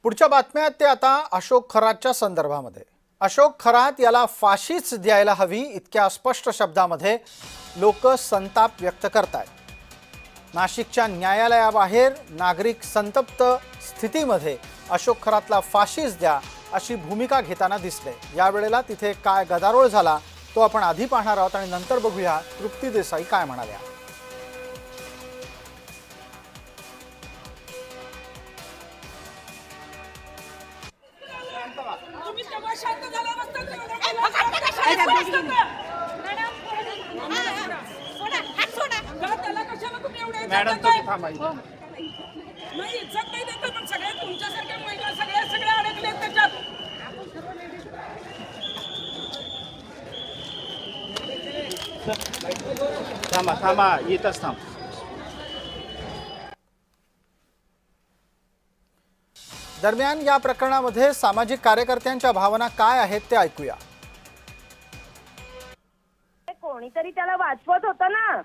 पुढच्या बातम्यात ते आता अशोक खरातच्या संदर्भामध्ये। अशोक खरात याला फाशीच द्यायला हवी इतक्या स्पष्ट शब्दामध्ये लोक संताप व्यक्त करतात। नाशिकच्या न्यायालयाबाहेर नागरिक संतप्त स्थितीमध्ये अशोक खरातला फाशीच द्या अशी भूमिका घेताना दिसले। या वेळेला तिथे काय गदारोळ झाला तो आपण आधी पाहणार आहोत आणि नंतर बघूया तृप्ती देसाई काय म्हणाल्या। मॅडम तुम्ही थांबा। नाही इज्जत नाही देत पण सगळे तुमच्यासारख्या महिला सगळ्या अडकलेत त्याच्यात। थांबा थांबा येतच थांब। दरम्यान या प्रकरणामध्ये सामाजिक कार्यकर्त्यांच्या भावना काय आहेत ते ऐकूया। कोणीतरी त्याला वाचवत होतं ना,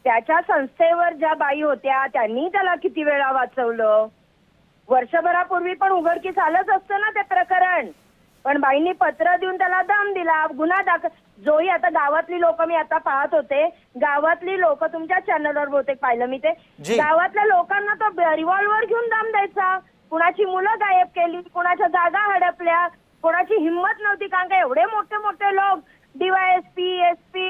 त्याच्या संस्थेवर ज्या बाई होत्या त्यांनी त्याला किती वेळा वाचवलं। वर्षभरापूर्वी पण उघडकीस आलंच असतं ना ते प्रकरण, पण बाईंनी पत्र देऊन त्याला दम दिला, गुन्हा दाखल। जोही आता गावातली लोक, मी आता पाहत होते गावातली लोक, तुमच्या चॅनलवर बहुतेक पाहिलं मी ते, गावातल्या लोकांना तो रिव्हॉल्वर घेऊन दम द्यायचा। कुणाची मुलं गायब केली, कुणाच्या जागा हडपल्या, कोणाची हिंमत नव्हती, कारण का एवढे मोठे मोठे लोक DYSP SP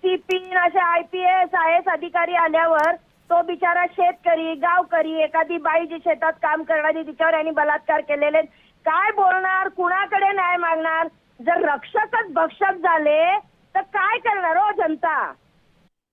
CP असे IPS IAS अधिकारी आल्यावर तो बिचारा शेतकरी गावकरी, एखादी बाई जी शेतात काम करणारी तिच्यावर यांनी बलात्कार केलेले, काय बोलणार, कुणाकडे न्याय मागणार? जर रक्षकच भक्षक झाले तर काय करणार हो जनता?